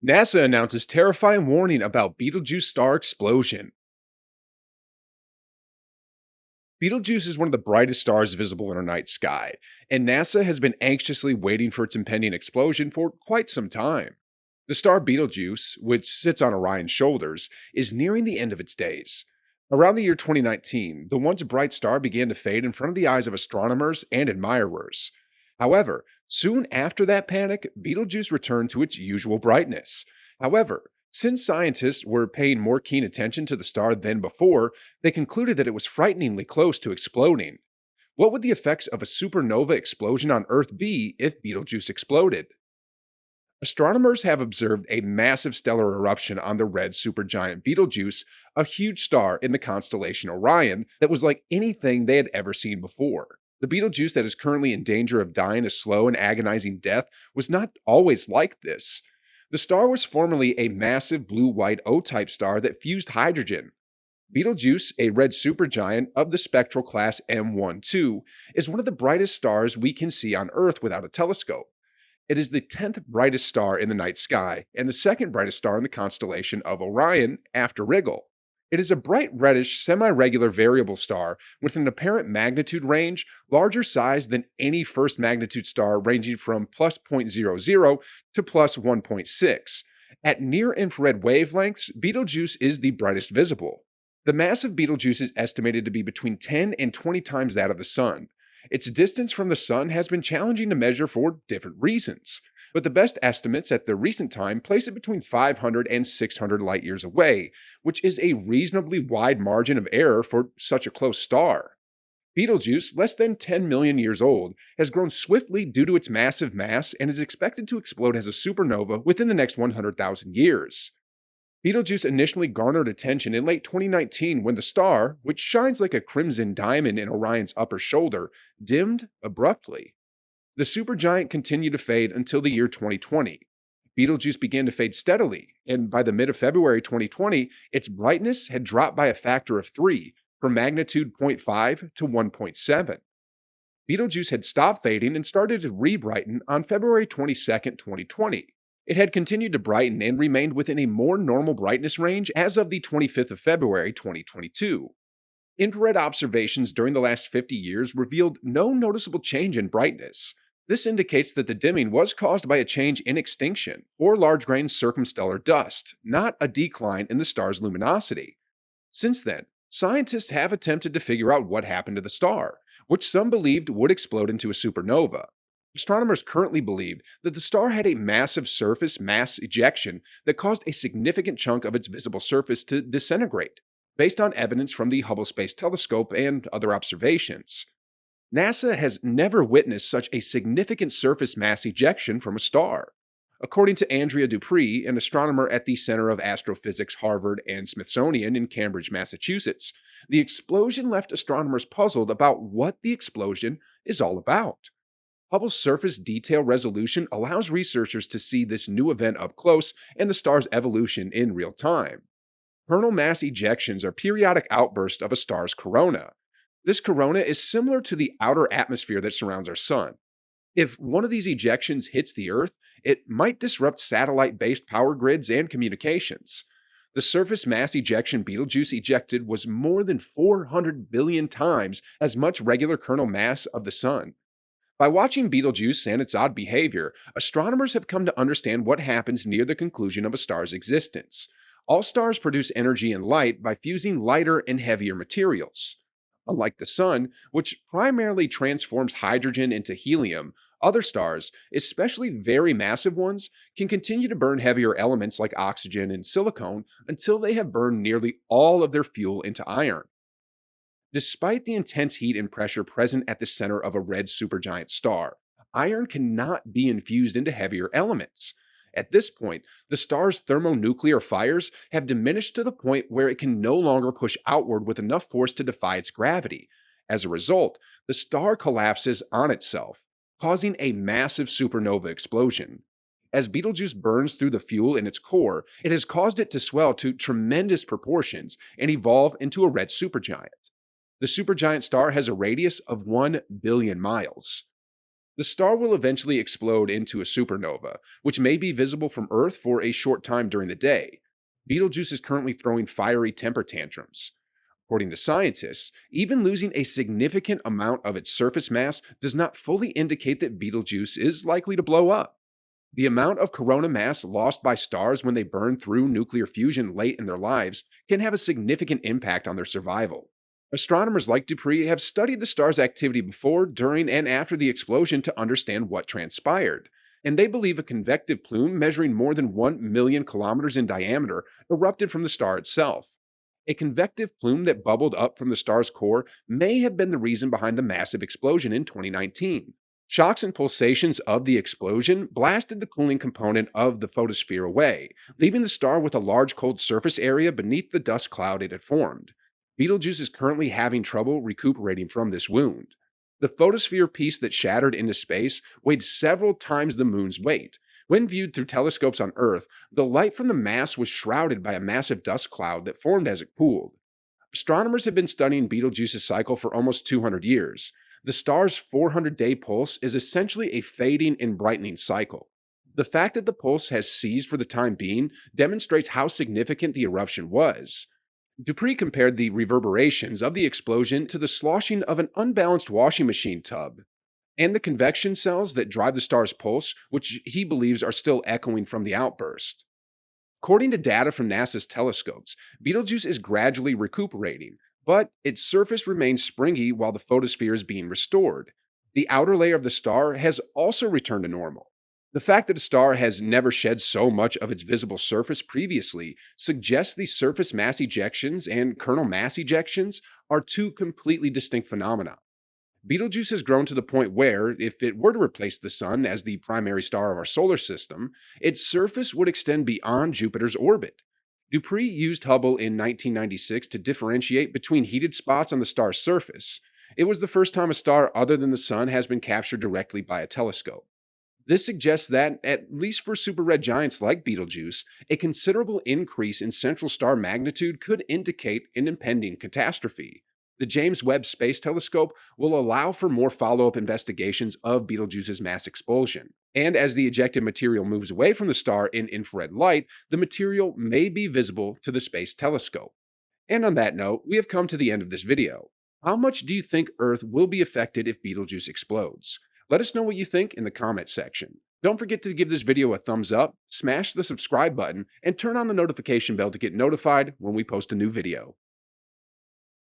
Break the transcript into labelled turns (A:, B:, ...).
A: NASA announces terrifying warning about Betelgeuse star explosion. Betelgeuse is one of the brightest stars visible in our night sky, and NASA has been anxiously waiting for its impending explosion for quite some time. The star Betelgeuse, which sits on Orion's shoulders, is nearing the end of its days. Around the year 2019, the once bright star began to fade in front of the eyes of astronomers and admirers. However, soon after that panic, Betelgeuse returned to its usual brightness. However, since scientists were paying more keen attention to the star than before, they concluded that it was frighteningly close to exploding. What would the effects of a supernova explosion on Earth be if Betelgeuse exploded? Astronomers have observed a massive stellar eruption on the red supergiant Betelgeuse, a huge star in the constellation Orion that was like anything they had ever seen before. The Betelgeuse that is currently in danger of dying a slow and agonizing death was not always like this. The star was formerly a massive blue white O type star that fused hydrogen. Betelgeuse, a red supergiant of the spectral class M12, is one of the brightest stars we can see on Earth without a telescope. It is the 10th brightest star in the night sky and the second brightest star in the constellation of Orion after Rigel. It is a bright reddish, semi regular variable star with an apparent magnitude range larger size than any first magnitude star, ranging from plus zero point zero 0.00 to plus 1.6. At near infrared wavelengths, Betelgeuse is the brightest visible. The mass of Betelgeuse is estimated to be between 10 and 20 times that of the Sun. Its distance from the Sun has been challenging to measure for different reasons, but the best estimates at the recent time place it between 500 and 600 light years away, which is a reasonably wide margin of error for such a close star. Betelgeuse, less than 10 million years old, has grown swiftly due to its massive mass and is expected to explode as a supernova within the next 100,000 years. Betelgeuse initially garnered attention in late 2019 when the star, which shines like a crimson diamond in Orion's upper shoulder, dimmed abruptly. The supergiant continued to fade until the year 2020. Betelgeuse began to fade steadily, and by the mid of February 2020, its brightness had dropped by a factor of 3, from magnitude zero point 0.5 to 1.7. Betelgeuse had stopped fading and started to re-brighten on February 22nd, 2020. It had continued to brighten and remained within a more normal brightness range as of the 25th of February 2022. Infrared observations during the last 50 years revealed no noticeable change in brightness. This indicates that the dimming was caused by a change in extinction, or large grain circumstellar dust, not a decline in the star's luminosity. Since then, scientists have attempted to figure out what happened to the star, which some believed would explode into a supernova. Astronomers currently believe that the star had a massive surface mass ejection that caused a significant chunk of its visible surface to disintegrate, based on evidence from the Hubble Space Telescope and other observations. NASA has never witnessed such a significant surface mass ejection from a star. According to Andrea Dupree, an astronomer at the Center of Astrophysics, Harvard, and Smithsonian in Cambridge, Massachusetts, the explosion left astronomers puzzled about what the explosion is all about. Hubble's surface detail resolution allows researchers to see this new event up close and the star's evolution in real time. Coronal mass ejections are periodic outbursts of a star's corona. This corona is similar to the outer atmosphere that surrounds our sun. If one of these ejections hits the Earth, it might disrupt satellite based power grids and communications. The surface mass ejection Betelgeuse ejected was more than 400 billion times as much regular coronal mass of the sun. By watching Betelgeuse and its odd behavior, astronomers have come to understand what happens near the conclusion of a star's existence. All stars produce energy and light by fusing lighter and heavier materials. Unlike the Sun, which primarily transforms hydrogen into helium, other stars, especially very massive ones, can continue to burn heavier elements like oxygen and silicon until they have burned nearly all of their fuel into iron. Despite the intense heat and pressure present at the center of a red supergiant star, iron cannot be infused into heavier elements. At this point, the star's thermonuclear fires have diminished to the point where it can no longer push outward with enough force to defy its gravity. As a result, the star collapses on itself, causing a massive supernova explosion. As Betelgeuse burns through the fuel in its core, it has caused it to swell to tremendous proportions and evolve into a red supergiant. The supergiant star has a radius of 1 billion miles. The star will eventually explode into a supernova, which may be visible from Earth for a short time during the day. Betelgeuse is currently throwing fiery temper tantrums. According to scientists, even losing a significant amount of its surface mass does not fully indicate that Betelgeuse is likely to blow up. The amount of corona mass lost by stars when they burn through nuclear fusion late in their lives can have a significant impact on their survival. Astronomers like Dupree have studied the star's activity before, during, and after the explosion to understand what transpired, and they believe a convective plume measuring more than 1 million kilometers in diameter erupted from the star itself. A convective plume that bubbled up from the star's core may have been the reason behind the massive explosion in 2019. Shocks and pulsations of the explosion blasted the cooling component of the photosphere away, leaving the star with a large cold surface area beneath the dust cloud it had formed. Betelgeuse is currently having trouble recuperating from this wound. The photosphere piece that shattered into space weighed several times the moon's weight. When viewed through telescopes on Earth, the light from the mass was shrouded by a massive dust cloud that formed as it cooled. Astronomers have been studying Betelgeuse's cycle for almost 200 years. The star's 400-day pulse is essentially a fading and brightening cycle. The fact that the pulse has ceased for the time being demonstrates how significant the eruption was. Dupree compared the reverberations of the explosion to the sloshing of an unbalanced washing machine tub, and the convection cells that drive the star's pulse, which he believes are still echoing from the outburst. According to data from NASA's telescopes, Betelgeuse is gradually recuperating, but its surface remains springy while the photosphere is being restored. The outer layer of the star has also returned to normal. The fact that a star has never shed so much of its visible surface previously suggests the surface mass ejections and kernel mass ejections are two completely distinct phenomena. Betelgeuse has grown to the point where, if it were to replace the Sun as the primary star of our solar system, its surface would extend beyond Jupiter's orbit. Dupree used Hubble in 1996 to differentiate between heated spots on the star's surface. It was the first time a star other than the Sun has been captured directly by a telescope. This suggests that, at least for super red giants like Betelgeuse, a considerable increase in central star magnitude could indicate an impending catastrophe. The James Webb Space Telescope will allow for more follow up investigations of Betelgeuse's mass expulsion. And as the ejected material moves away from the star in infrared light, the material may be visible to the Space Telescope. And on that note, we have come to the end of this video. How much do you think Earth will be affected if Betelgeuse explodes? Let us know what you think in the comment section. Don't forget to give this video a thumbs up, smash the subscribe button, and turn on the notification bell to get notified when we post a new video.